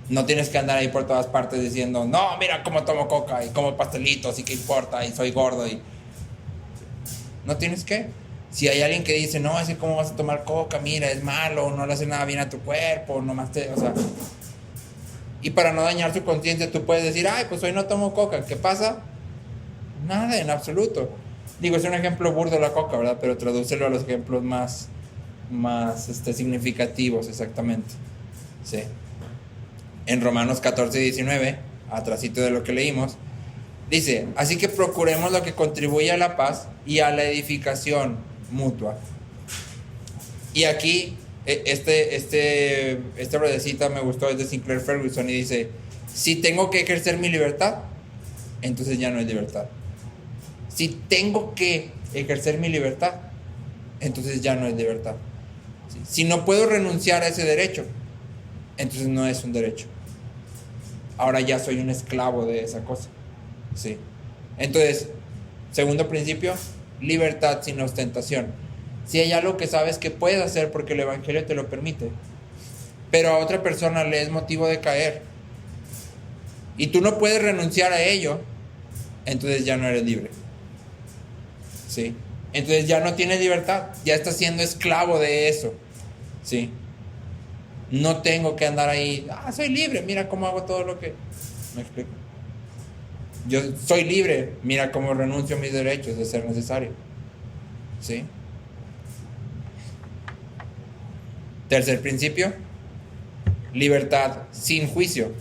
No tienes que andar ahí por todas partes diciendo, no, mira cómo tomo coca y como pastelitos y qué importa y soy gordo. Y no tienes que. Si hay alguien que dice, no, así cómo vas a tomar coca, mira, es malo, no le hace nada bien a tu cuerpo, nomás o sea. Y para no dañar su conciencia tú puedes decir, ay, pues hoy no tomo coca, ¿qué pasa? Nada, en absoluto. Digo, es un ejemplo burdo la coca, ¿verdad? Pero tradúcelo a los ejemplos más significativos, exactamente. Sí. En Romanos 14:19, atrásito de lo que leímos, dice, así que procuremos lo que contribuye a la paz y a la edificación mutua. Y aquí, esta brothercita me gustó, es de Sinclair Ferguson, y dice, si tengo que ejercer mi libertad, entonces ya no es libertad. Si tengo que ejercer mi libertad, entonces ya no es libertad. ¿Sí? Si no puedo renunciar a ese derecho, entonces no es un derecho. Ahora ya soy un esclavo de esa cosa. ¿Sí? Entonces, segundo principio, libertad sin ostentación. Si hay algo que sabes que puedes hacer porque el Evangelio te lo permite, pero a otra persona le es motivo de caer, y tú no puedes renunciar a ello, entonces ya no eres libre. ¿Sí? Entonces ya no tienes libertad, ya estás siendo esclavo de eso. ¿Sí? No tengo que andar ahí, soy libre, mira cómo hago todo lo que... ¿Me explico? Yo soy libre, mira cómo renuncio a mis derechos de ser necesario. ¿Sí? Tercer principio, libertad sin juicio.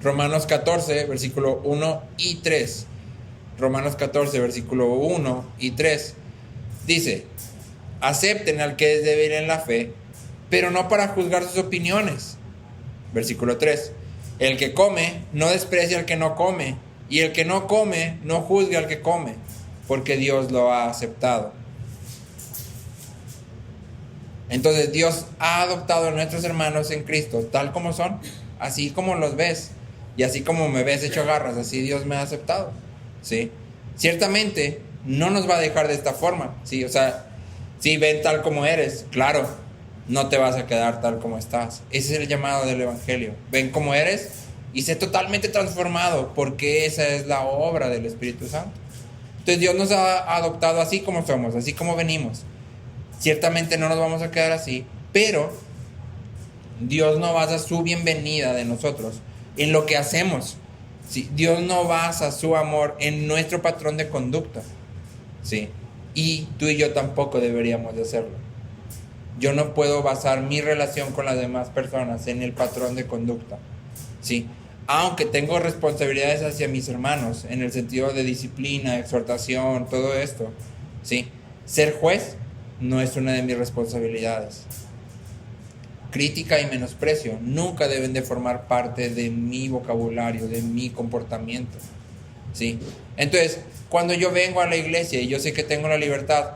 Romanos 14, versículo 1 y 3. Romanos 14, versículo 1 y 3. Dice: acepten al que es débil en la fe, pero no para juzgar sus opiniones. Versículo 3. El que come, no desprecia al que no come, y el que no come, no juzgue al que come, porque Dios lo ha aceptado. Entonces Dios ha adoptado a nuestros hermanos en Cristo, tal como son, así como los ves, y así como me ves hecho garras, así Dios me ha aceptado. ¿Sí? Ciertamente no nos va a dejar de esta forma. ¿Sí? O sea, si ven tal como eres, claro, no te vas a quedar tal como estás. Ese es el llamado del Evangelio. Ven como eres y sé totalmente transformado, porque esa es la obra del Espíritu Santo. Entonces Dios nos ha adoptado así como somos, así como venimos. Ciertamente no nos vamos a quedar así, pero Dios no basa su bienvenida de nosotros en lo que hacemos. ¿Sí? Dios no basa su amor en nuestro patrón de conducta. ¿Sí? Y tú y yo tampoco deberíamos de hacerlo. Yo no puedo basar mi relación con las demás personas en el patrón de conducta. ¿Sí? Aunque tengo responsabilidades hacia mis hermanos en el sentido de disciplina, exhortación, todo esto. ¿Sí? Ser juez no es una de mis responsabilidades. Crítica y menosprecio nunca deben de formar parte de mi vocabulario, de mi comportamiento. ¿Sí? Entonces, cuando yo vengo a la iglesia y yo sé que tengo la libertad,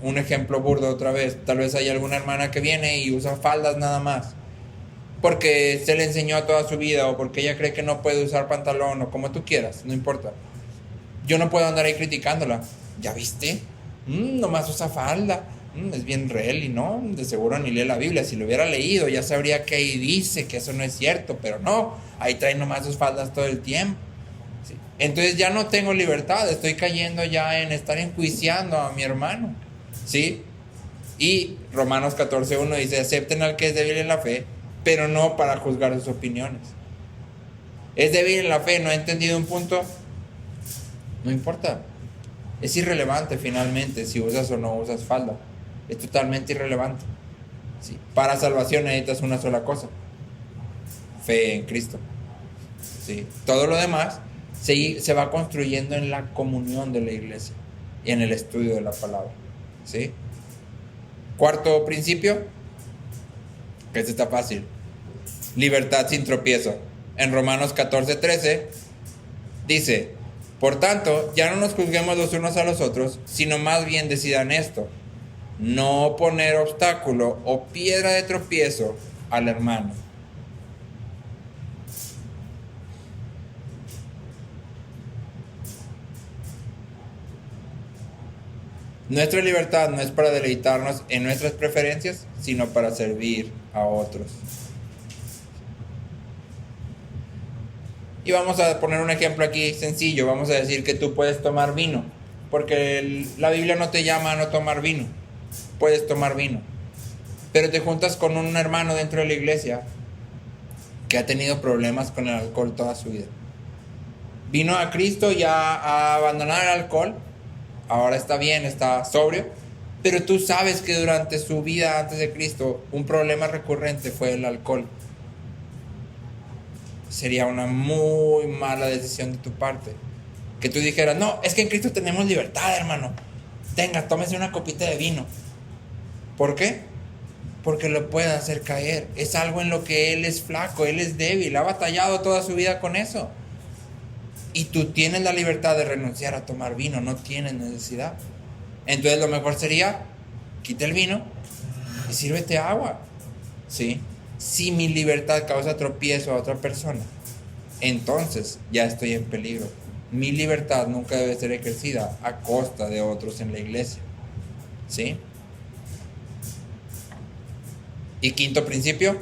un ejemplo burdo otra vez, tal vez hay alguna hermana que viene y usa faldas nada más, porque se le enseñó toda su vida, o porque ella cree que no puede usar pantalón, o como tú quieras, no importa. Yo no puedo andar ahí criticándola. ¿Ya viste? Nomás usa falda. Es bien real y no, de seguro ni lee la Biblia. Si lo hubiera leído ya sabría que ahí dice que eso no es cierto, pero no, ahí trae nomás sus faldas todo el tiempo. ¿Sí? Entonces ya no tengo libertad, estoy cayendo ya en estar enjuiciando a mi hermano. ¿Sí? Y Romanos 14:1 dice: acepten al que es débil en la fe, pero no para juzgar sus opiniones. Es débil en la fe, no ha entendido un punto, no importa. Es irrelevante finalmente si usas o no usas falda. Es totalmente irrelevante. ¿Sí? Para salvación necesitas una sola cosa: fe en Cristo. ¿Sí? Todo lo demás se va construyendo en la comunión de la iglesia y en el estudio de la palabra. ¿Sí? Cuarto principio, que este está fácil: libertad sin tropiezo. En Romanos 14:13 dice: por tanto, ya no nos juzguemos los unos a los otros, sino más bien decidan esto: no poner obstáculo o piedra de tropiezo al hermano. Nuestra libertad no es para deleitarnos en nuestras preferencias, sino para servir a otros. Y vamos a poner un ejemplo aquí sencillo. Vamos a decir que tú puedes tomar vino, porque la Biblia no te llama a no tomar vino. Puedes tomar vino, pero te juntas con un hermano dentro de la iglesia que ha tenido problemas con el alcohol toda su vida. Vino a Cristo ya a abandonar el alcohol. Ahora está bien, está sobrio, pero tú sabes que durante su vida antes de Cristo un problema recurrente fue el alcohol. Sería una muy mala decisión de tu parte que tú dijeras: no, es que en Cristo tenemos libertad, hermano, tenga, tómese una copita de vino. ¿Por qué? Porque lo puede hacer caer. Es algo en lo que él es flaco, él es débil, ha batallado toda su vida con eso. y tú tienes la libertad de renunciar a tomar vino, no tienes necesidad. Entonces lo mejor sería, quita el vino y sírvete agua, ¿sí? Si mi libertad causa tropiezo a otra persona, entonces ya estoy en peligro. Mi libertad nunca debe ser ejercida a costa de otros en la iglesia, ¿sí? Y quinto principio,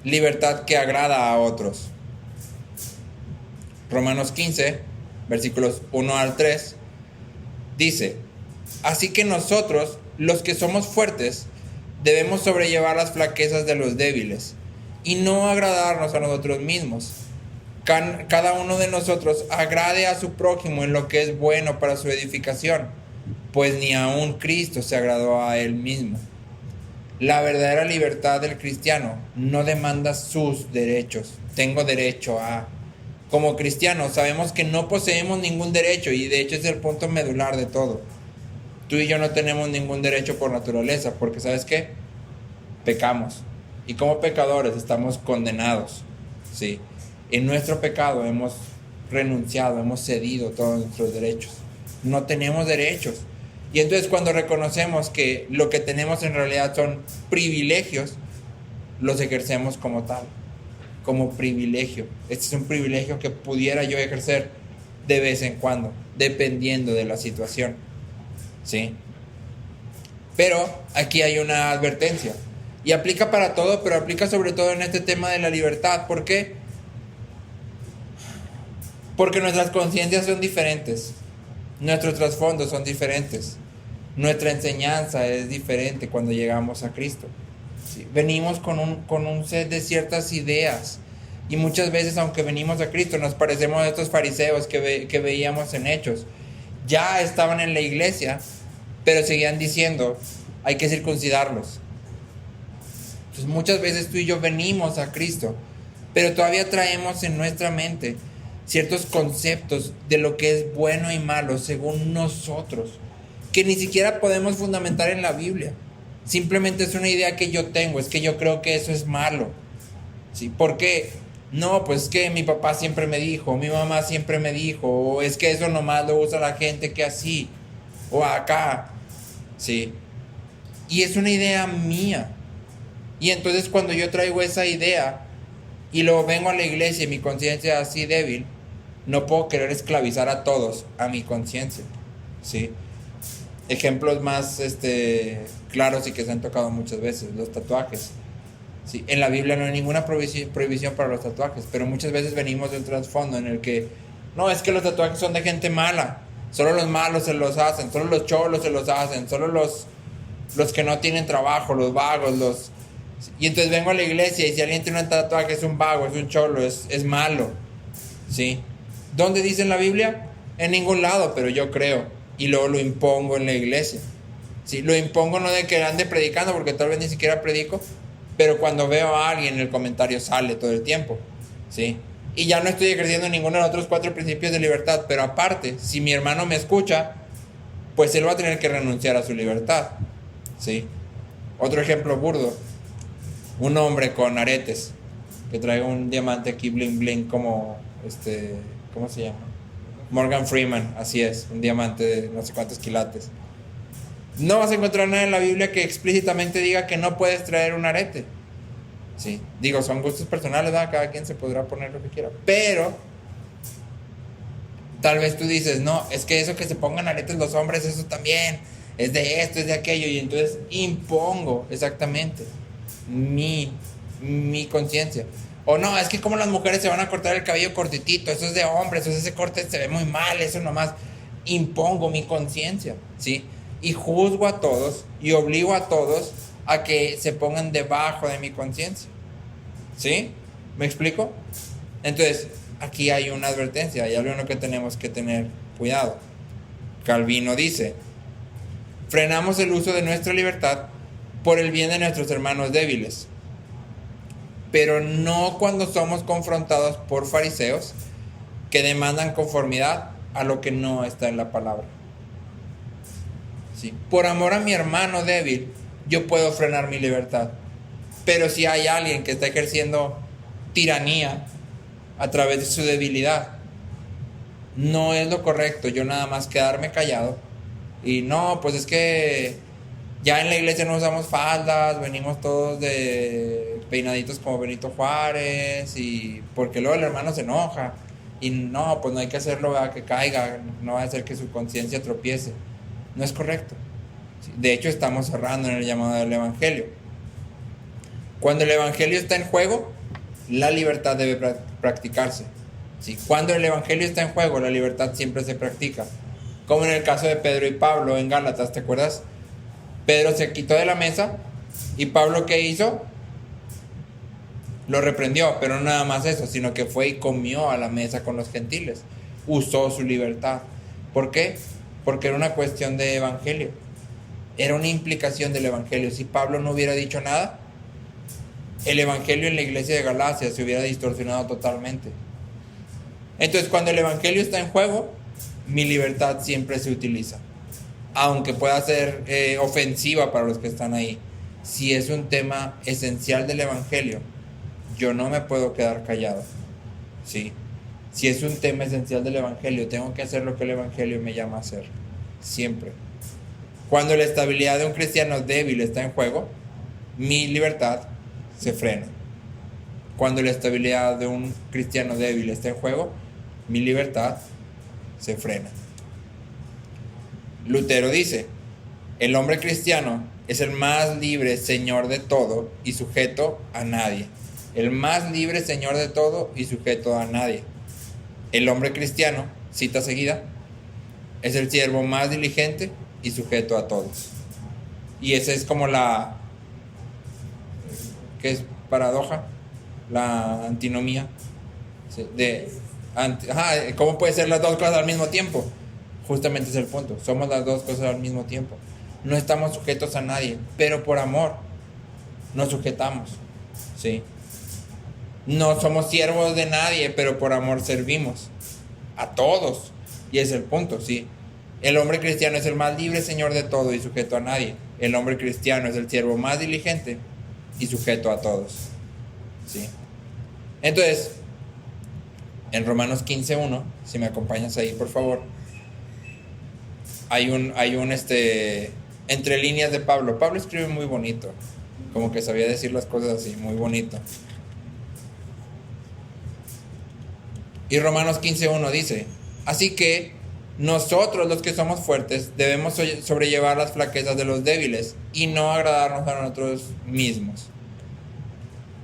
libertad que agrada a otros. Romanos 15, versículos 1 al 3, dice: así que nosotros, los que somos fuertes, debemos sobrellevar las flaquezas de los débiles y no agradarnos a nosotros mismos. Cada uno de nosotros agrade a su prójimo en lo que es bueno para su edificación, pues ni aun Cristo se agradó a él mismo. La verdadera libertad del cristiano no demanda sus derechos. Tengo derecho a... Como cristianos sabemos que no poseemos ningún derecho, y de hecho es el punto medular de todo. Tú y yo no tenemos ningún derecho por naturaleza, porque ¿sabes qué? Pecamos. Y como pecadores estamos condenados, ¿sí? En nuestro pecado hemos renunciado, hemos cedido todos nuestros derechos. No tenemos derechos. Y entonces cuando reconocemos que lo que tenemos en realidad son privilegios, los ejercemos como tal, como privilegio. Este es un privilegio que pudiera yo ejercer de vez en cuando, dependiendo de la situación, ¿sí? Pero aquí hay una advertencia, y aplica para todo, pero aplica sobre todo en este tema de la libertad. ¿Por qué? Porque nuestras conciencias son diferentes, nuestros trasfondos son diferentes, nuestra enseñanza es diferente cuando llegamos a Cristo, ¿sí? Venimos con un set de ciertas ideas, y muchas veces, aunque venimos a Cristo, nos parecemos a estos fariseos que veíamos en Hechos. Ya estaban en la iglesia, pero seguían diciendo, hay que circuncidarlos. Entonces muchas veces tú y yo venimos a Cristo, pero todavía traemos en nuestra mente ciertos conceptos de lo que es bueno y malo según nosotros, que ni siquiera podemos fundamentar en la Biblia. Simplemente es una idea que yo tengo, es que yo creo que eso es malo, ¿sí? ¿Por qué? No, pues que mi papá siempre me dijo, mi mamá siempre me dijo, o es que eso nomás lo usa la gente que así, o acá, ¿sí? Y es una idea mía. Y entonces cuando yo traigo esa idea y luego vengo a la iglesia y mi conciencia es así débil, no puedo querer esclavizar a todos a mi conciencia, ¿sí? Ejemplos más claros y que se han tocado muchas veces, los tatuajes, ¿sí? En la Biblia no hay ninguna prohibición para los tatuajes, pero muchas veces venimos de un trasfondo en el que no, es que los tatuajes son de gente mala, solo los malos se los hacen, solo los cholos se los hacen, solo los que no tienen trabajo, los vagos, y entonces vengo a la iglesia y si alguien tiene un tatuaje es un vago, es un cholo, es malo, ¿sí? ¿Dónde dice en la Biblia? En ningún lado, pero yo creo, y luego lo impongo en la iglesia, ¿sí? Lo impongo no de que ande predicando, porque tal vez ni siquiera predico, pero cuando veo a alguien el comentario sale todo el tiempo, ¿sí? Y ya no estoy ejerciendo ninguno de los otros 4 principios de libertad, pero aparte, si mi hermano me escucha, pues él va a tener que renunciar a su libertad, ¿sí? Otro ejemplo burdo, un hombre con aretes, que traiga un diamante aquí bling bling como, ¿cómo se llama? Morgan Freeman, así es, un diamante de no sé cuántos quilates. No vas a encontrar nada en la Biblia que explícitamente diga que no puedes traer un arete, ¿sí? Digo, son gustos personales, ¿verdad? Cada quien se podrá poner lo que quiera, pero tal vez tú dices, no, es que eso que se pongan aretes los hombres, eso también es de esto, es de aquello, y entonces impongo exactamente mi conciencia. O no, es que como las mujeres se van a cortar el cabello cortitito, eso es de hombres, o ese corte se ve muy mal, eso nomás. Impongo mi conciencia, ¿sí? Y juzgo a todos y obligo a todos a que se pongan debajo de mi conciencia, ¿sí? ¿Me explico? Entonces, aquí hay una advertencia, hay algo en lo que tenemos que tener cuidado. Calvino dice, frenamos el uso de nuestra libertad por el bien de nuestros hermanos débiles, pero no cuando somos confrontados por fariseos que demandan conformidad a lo que no está en la palabra, ¿sí? Por amor a mi hermano débil, yo puedo frenar mi libertad, pero si hay alguien que está ejerciendo tiranía a través de su debilidad, no es lo correcto yo nada más quedarme callado y no, pues es que ya en la iglesia no usamos faldas, venimos todos de peinaditos como Benito Juárez y porque luego el hermano se enoja y no, pues no hay que hacerlo a que caiga, no va a hacer que su conciencia tropiece. No es correcto. De hecho, estamos cerrando en el llamado del evangelio. Cuando el evangelio está en juego, la libertad debe practicarse. ¿Sí? Cuando el evangelio está en juego, la libertad siempre se practica. Como en el caso de Pedro y Pablo en Gálatas, ¿te acuerdas? Pedro se quitó de la mesa y Pablo, ¿qué hizo? Lo reprendió, pero no nada más eso, sino que fue y comió a la mesa con los gentiles. Usó su libertad. ¿Por qué? Porque era una cuestión de evangelio. Era una implicación del evangelio. Si Pablo no hubiera dicho nada, el evangelio en la iglesia de Galacia se hubiera distorsionado totalmente. Entonces, cuando el evangelio está en juego, mi libertad siempre se utiliza. Aunque pueda ser ofensiva para los que están ahí. Si es un tema esencial del evangelio, yo no me puedo quedar callado. ¿Sí? Si es un tema esencial del evangelio, tengo que hacer lo que el evangelio me llama a hacer. Siempre. Cuando la estabilidad de un cristiano débil está en juego, mi libertad se frena. Cuando la estabilidad de un cristiano débil está en juego, mi libertad se frena. Lutero dice, el hombre cristiano es el más libre señor de todo y sujeto a nadie. El más libre señor de todo y sujeto a nadie. El hombre cristiano, cita seguida, es el siervo más diligente y sujeto a todos. Y esa es como la, ¿qué es? Paradoja, la antinomía ¿cómo puede ser las dos cosas al mismo tiempo? Justamente es el punto, somos las dos cosas al mismo tiempo. No estamos sujetos a nadie, pero por amor nos sujetamos, ¿sí? No somos siervos de nadie, pero por amor servimos a todos. Y es el punto, ¿sí? El hombre cristiano es el más libre señor de todo y sujeto a nadie. El hombre cristiano es el siervo más diligente y sujeto a todos, ¿sí? Entonces, en Romanos 15:1, si me acompañas ahí, por favor, hay un entre líneas de Pablo. Pablo escribe muy bonito, como que sabía decir las cosas así, muy bonito. Y Romanos 15:1 dice, así que nosotros los que somos fuertes debemos sobrellevar las flaquezas de los débiles y no agradarnos a nosotros mismos.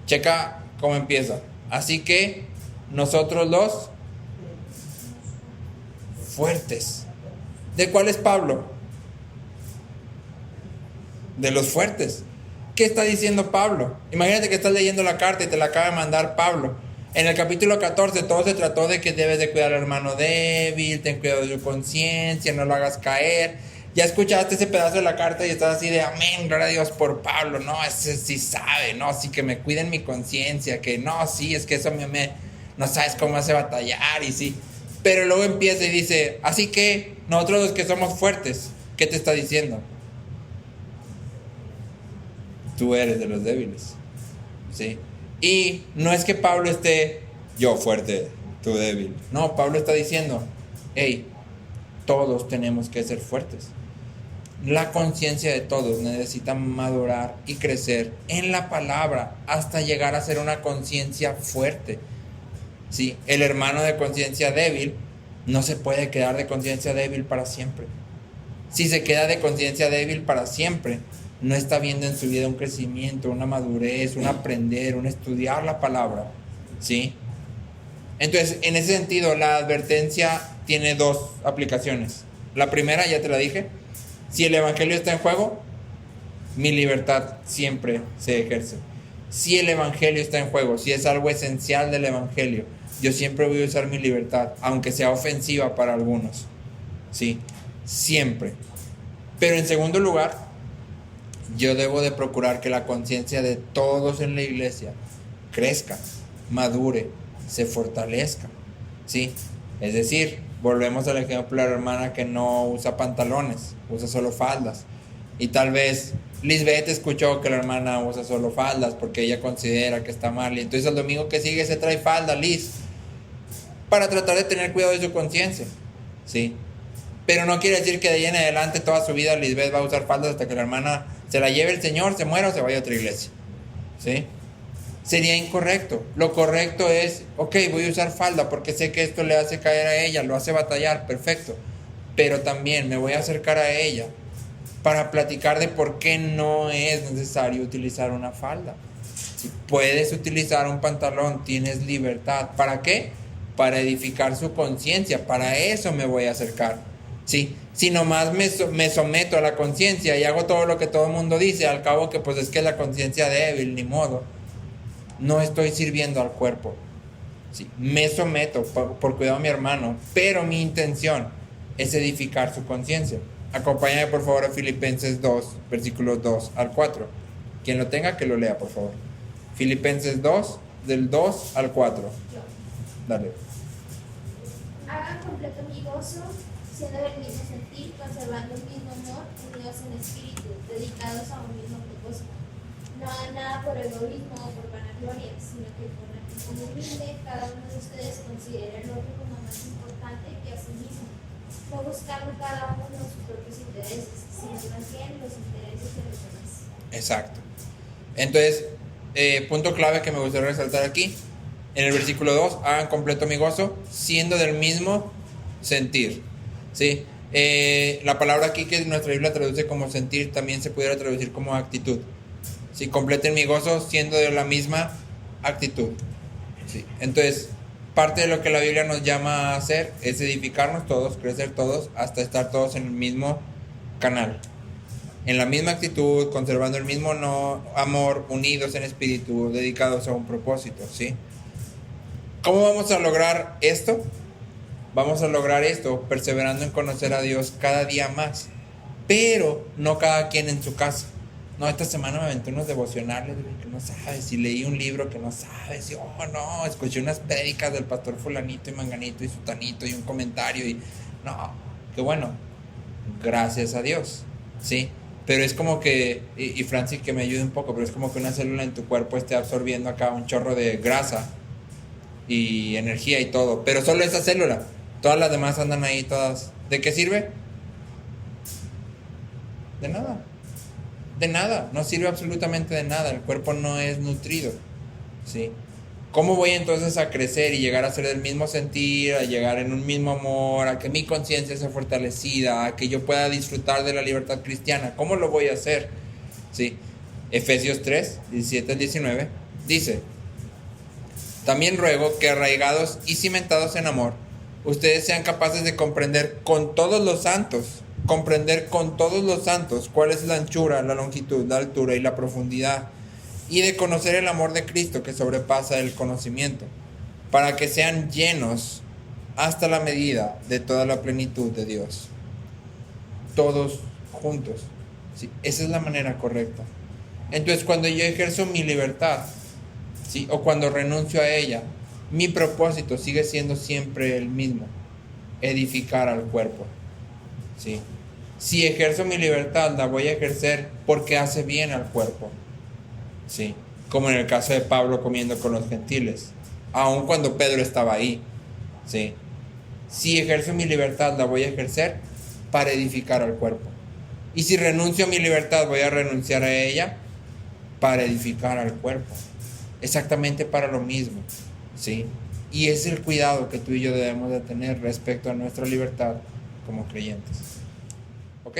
Checa cómo empieza. Así que nosotros los fuertes. ¿De cuál es Pablo? De los fuertes. ¿Qué está diciendo Pablo? Imagínate que estás leyendo la carta y te la acaba de mandar Pablo. En el capítulo 14 todo se trató de que debes de cuidar al hermano débil, ten cuidado de tu conciencia, no lo hagas caer. Ya escuchaste ese pedazo de la carta y estás así de amén, gloria a Dios por Pablo. No, ese sí sabe, no, sí que me cuiden mi conciencia, que no, sí, es que eso no sabes cómo hace batallar y sí. Pero luego empieza y dice, así que nosotros los que somos fuertes, ¿qué te está diciendo? Tú eres de los débiles, ¿sí? Y no es que Pablo esté, yo fuerte, tú débil. No, Pablo está diciendo, hey, todos tenemos que ser fuertes. La conciencia de todos necesita madurar y crecer en la palabra hasta llegar a ser una conciencia fuerte. ¿Sí? El hermano de conciencia débil no se puede quedar de conciencia débil para siempre. Si se queda de conciencia débil para siempre, no está viendo en su vida un crecimiento, una madurez, un aprender, un estudiar la palabra, ¿sí? Entonces, en ese sentido, la advertencia tiene dos aplicaciones. La primera, ya te la dije, si el evangelio está en juego, mi libertad siempre se ejerce. Si el evangelio está en juego, si es algo esencial del evangelio, yo siempre voy a usar mi libertad, aunque sea ofensiva para algunos, ¿sí? Siempre. Pero en segundo lugar, yo debo de procurar que la conciencia de todos en la iglesia crezca, madure, se fortalezca, ¿sí? Es decir, volvemos al ejemplo de la hermana que no usa pantalones, usa solo faldas. Y tal vez Lisbeth escuchó que la hermana usa solo faldas porque ella considera que está mal. Y entonces el domingo que sigue se trae falda, Liz. para tratar de tener cuidado de su conciencia, ¿sí? Pero no quiere decir que de ahí en adelante toda su vida Lisbeth va a usar faldas hasta que la hermana se la lleve el Señor, se muera o se vaya a otra iglesia, ¿sí? Sería incorrecto. Lo correcto es, ok, voy a usar falda porque sé que esto le hace caer a ella, lo hace batallar, perfecto. Pero también me voy a acercar a ella para platicar de por qué no es necesario utilizar una falda. Si puedes utilizar un pantalón, tienes libertad. ¿Para qué? Para edificar su conciencia. Para eso me voy a acercar. ¿Sí? Si nomás me someto a la conciencia y hago todo lo que todo el mundo dice, al cabo que pues es que la conciencia débil, ni modo. No estoy sirviendo al cuerpo. ¿Sí? Me someto por cuidado a mi hermano, pero mi intención es edificar su conciencia. Acompáñame por favor a Filipenses 2, versículos 2 al 4. Quien lo tenga que lo lea, por favor. Filipenses 2, del 2 al 4. Dale. Hagan completo mi gozo, siendo del mismo sentir, conservando el mismo amor, unidos en espíritu, dedicados a un mismo propósito. No hagan nada por egoísmo o por vanagloria, sino que con actitud humilde cada uno de ustedes considere al otro como más importante que a sí mismo, no buscando cada uno sus propios intereses, sino más bien los intereses de los demás. Exacto. Entonces, punto clave que me gustaría resaltar aquí, en el versículo 2, hagan completo mi gozo, siendo del mismo sentir. ¿Sí? La palabra aquí que nuestra Biblia traduce como sentir, también se pudiera traducir como actitud. ¿Sí? Completen mi gozo siendo de la misma actitud. ¿Sí? Entonces, parte de lo que la Biblia nos llama a hacer es edificarnos todos, crecer todos, hasta estar todos en el mismo canal, en la misma actitud, conservando el mismo amor, unidos en espíritu, dedicados a un propósito, ¿sí? ¿Cómo vamos a lograr esto? Vamos a lograr esto perseverando en conocer a Dios cada día más, pero no cada quien en su casa. No, esta semana me aventé unos devocionales que no sabes, y leí un libro que no sabes, y oh no, escuché unas prédicas del pastor fulanito y manganito y sutanito y un comentario y no, qué bueno, gracias a Dios, ¿sí? Pero es como que, y Francis que me ayude un poco, pero es como que una célula en tu cuerpo esté absorbiendo acá un chorro de grasa y energía y todo, pero solo esa célula, todas las demás andan ahí todas. ¿De qué sirve? De nada. De nada, no sirve absolutamente de nada, el cuerpo no es nutrido, ¿sí? ¿Cómo voy entonces a crecer y llegar a ser del mismo sentir, a llegar en un mismo amor, a que mi conciencia sea fortalecida, a que yo pueda disfrutar de la libertad cristiana? ¿Cómo lo voy a hacer? ¿Sí? Efesios 3, 17 al 19 dice: también ruego que arraigados y cimentados en amor, ustedes sean capaces de comprender con todos los santos cuál es la anchura, la longitud, la altura y la profundidad, y de conocer el amor de Cristo que sobrepasa el conocimiento, para que sean llenos hasta la medida de toda la plenitud de Dios. Todos juntos. ¿Sí? Esa es la manera correcta. Entonces, cuando yo ejerzo mi libertad, ¿sí? O cuando renuncio a ella, mi propósito sigue siendo siempre el mismo: edificar al cuerpo. ¿Sí? Si ejerzo mi libertad, la voy a ejercer porque hace bien al cuerpo, ¿sí? Como en el caso de Pablo comiendo con los gentiles, aun cuando Pedro estaba ahí, ¿sí? Si ejerzo mi libertad, la voy a ejercer para edificar al cuerpo. Y si renuncio a mi libertad, voy a renunciar a ella para edificar al cuerpo. Exactamente para lo mismo, ¿sí? Y es el cuidado que tú y yo debemos de tener respecto a nuestra libertad como creyentes. ¿Ok?